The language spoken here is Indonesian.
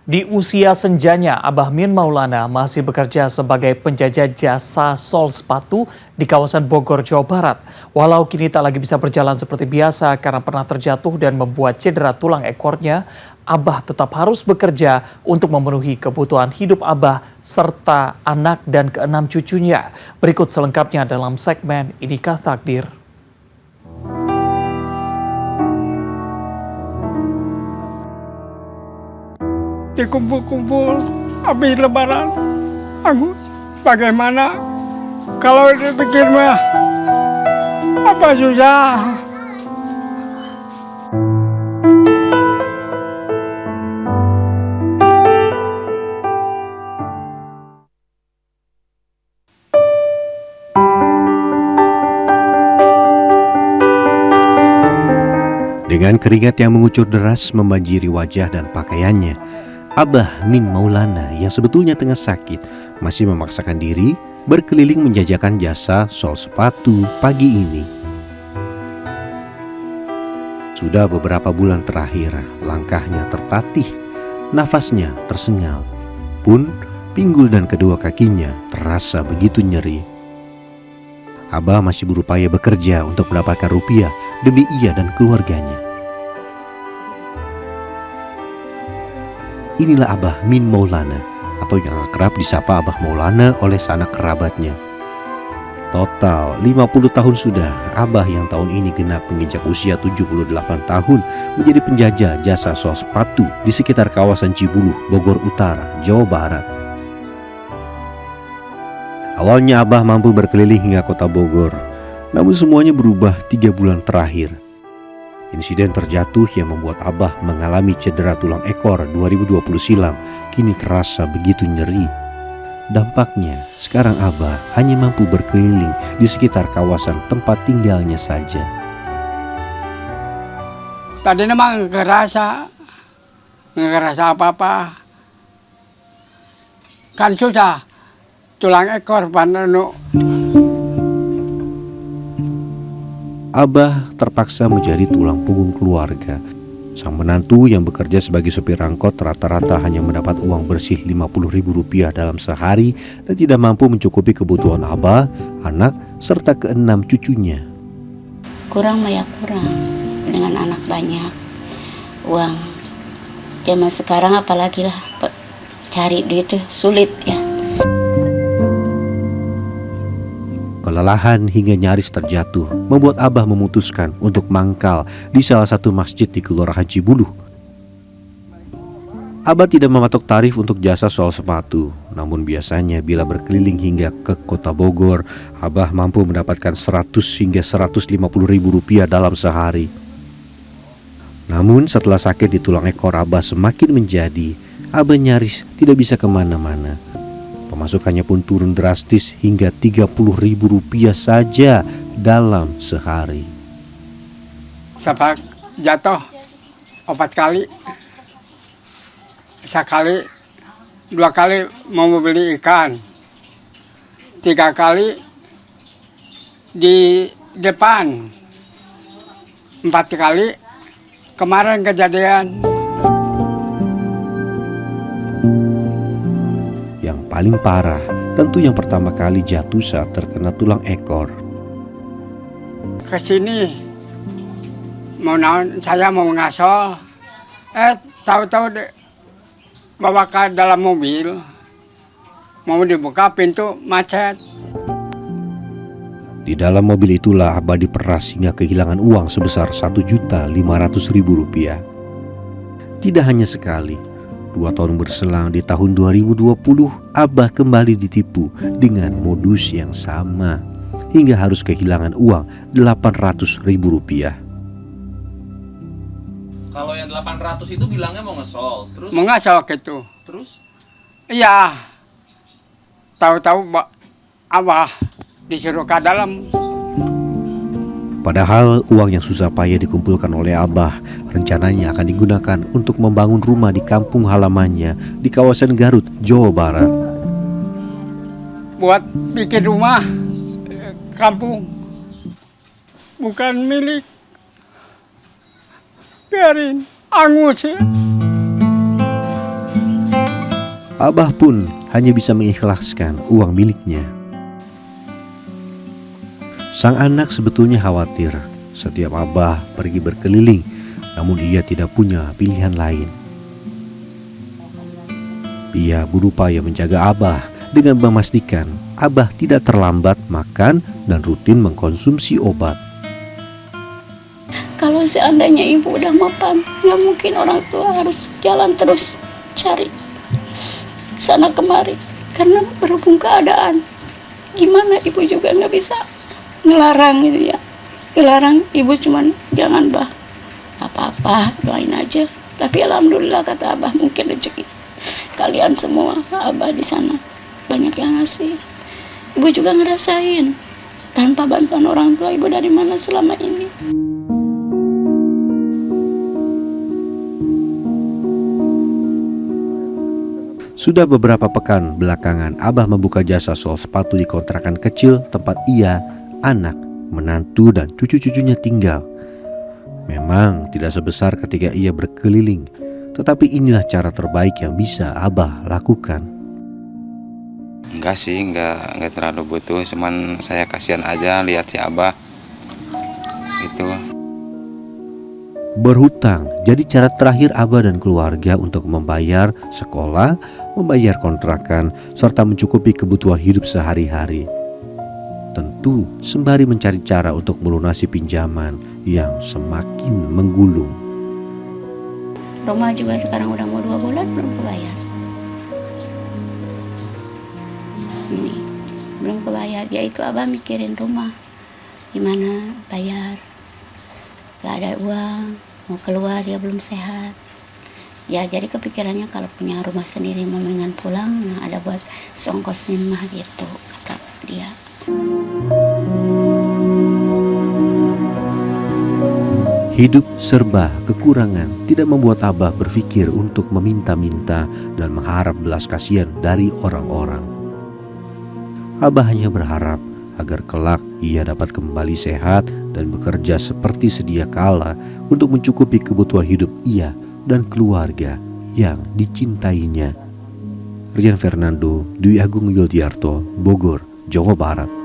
Di usia senjanya, Abah Min Maulana masih bekerja sebagai penjajah jasa sol sepatu di kawasan Bogor, Jawa Barat. Walau kini tak lagi bisa berjalan seperti biasa karena pernah terjatuh dan membuat cedera tulang ekornya, Abah tetap harus bekerja untuk memenuhi kebutuhan hidup Abah serta anak dan keenam cucunya. Berikut selengkapnya dalam segmen Inikah Takdir. Dikumpul-kumpul habis lebaran. Agus, bagaimana kalau dipikir mah apa susah. Dengan keringat yang mengucur deras membanjiri wajah dan pakaiannya, Abah Min Maulana yang sebetulnya tengah sakit masih memaksakan diri berkeliling menjajakan jasa sol sepatu pagi ini. Sudah beberapa bulan terakhir, langkahnya tertatih, nafasnya tersengal. Pun pinggul dan kedua kakinya terasa begitu nyeri. Abah masih berupaya bekerja untuk mendapatkan rupiah demi ia dan keluarganya. Inilah Abah Min Maulana atau yang akrab disapa Abah Maulana oleh sanak kerabatnya. Total 50 tahun sudah Abah yang tahun ini genap menginjak usia 78 tahun menjadi penjajah jasa sol sepatu di sekitar kawasan Cibuluh, Bogor Utara, Jawa Barat. Awalnya Abah mampu berkeliling hingga kota Bogor, namun semuanya berubah 3 bulan terakhir. Insiden terjatuh yang membuat Abah mengalami cedera tulang ekor 2020 silam kini terasa begitu nyeri. Dampaknya, sekarang Abah hanya mampu berkeliling di sekitar kawasan tempat tinggalnya saja. Tadi memang nggak ngerasa apa-apa. Kan susah, tulang ekor panenu. Abah terpaksa menjadi tulang punggung keluarga. Sang menantu yang bekerja sebagai sopir angkot rata-rata hanya mendapat uang bersih Rp50.000 dalam sehari dan tidak mampu mencukupi kebutuhan Abah, anak, serta keenam cucunya. Kurang mah ya kurang, dengan anak banyak, uang. Zaman sekarang apalagi lah, cari duit itu sulit ya. Kelelahan hingga nyaris terjatuh membuat Abah memutuskan untuk mangkal di salah satu masjid di Kelurahan Cibuluh. Abah tidak mematok tarif untuk jasa sol sepatu, namun biasanya bila berkeliling hingga ke kota Bogor, Abah mampu mendapatkan 100 hingga Rp150.000 dalam sehari. Namun setelah sakit di tulang ekor Abah semakin menjadi, Abah nyaris tidak bisa kemana-mana. Pemasukannya pun turun drastis hingga Rp30.000 saja dalam sehari. Sepak jatuh 4 kali. Sekali, 2 kali mau beli ikan. 3 kali di depan. 4 kali kemarin kejadian. Yang paling parah tentu yang pertama kali jatuh saat terkena tulang ekor. Kesini saya mau ngasol, tahu-tahu bawa ke dalam mobil, mau dibuka pintu macet. Di dalam mobil itulah Abah diperas hingga kehilangan uang sebesar Rp1.500.000. Tidak hanya sekali, 2 tahun berselang di tahun 2020, Abah kembali ditipu dengan modus yang sama hingga harus kehilangan uang Rp800.000. Kalau yang 800 itu bilangnya mau ngesol, terus? Mau ngasol gitu. Terus? Iya, tahu-tahu Abah disuruh ke dalam. Padahal uang yang susah payah dikumpulkan oleh Abah rencananya akan digunakan untuk membangun rumah di kampung halamannya di kawasan Garut, Jawa Barat. Buat bikin rumah kampung, bukan milik. Biarin angus ya. Abah pun hanya bisa mengikhlaskan uang miliknya. Sang anak sebetulnya khawatir setiap Abah pergi berkeliling, namun ia tidak punya pilihan lain. Ia berupaya menjaga Abah dengan memastikan Abah tidak terlambat makan dan rutin mengkonsumsi obat. Kalau seandainya ibu udah mapan, nggak mungkin orang tua harus jalan terus cari sana kemari. Karena berhubung keadaan, gimana ibu juga nggak bisa ngelarang gitu ya. Ngelarang ibu cuman jangan bah, apa-apa doain aja. Tapi alhamdulillah kata Abah mungkin rezeki kalian semua, Abah di sana banyak yang ngasih. Ibu juga ngerasain tanpa bantuan orang tua ibu dari mana selama ini. Sudah beberapa pekan belakangan Abah membuka jasa sol sepatu di kontrakan kecil tempat ia, anak, menantu dan cucu-cucunya tinggal. Memang tidak sebesar ketika ia berkeliling, tetapi inilah cara terbaik yang bisa Abah lakukan. Enggak sih, enggak terlalu butuh, cuman saya kasihan aja lihat si Abah gitu. Berhutang jadi cara terakhir Abah dan keluarga untuk membayar sekolah, membayar kontrakan, serta mencukupi kebutuhan hidup sehari-hari. Tentu sembari mencari cara untuk melunasi pinjaman yang semakin menggulung. Rumah juga sekarang udah mau 2 bulan belum kebayar. Ini belum kebayar. Ya itu Abah mikirin rumah, gimana bayar. Gak ada uang, mau keluar dia belum sehat. Ya jadi kepikirannya kalau punya rumah sendiri mau mendingan pulang, nah ada buat songkosin mah gitu kata dia. Hidup serba kekurangan tidak membuat Abah berpikir untuk meminta-minta dan mengharap belas kasihan dari orang-orang. Abah hanya berharap agar kelak ia dapat kembali sehat dan bekerja seperti sedia kala untuk mencukupi kebutuhan hidup ia dan keluarga yang dicintainya. Rian Fernando, Dwi Agung Yuldiarto, Bogor, Jawa Barat.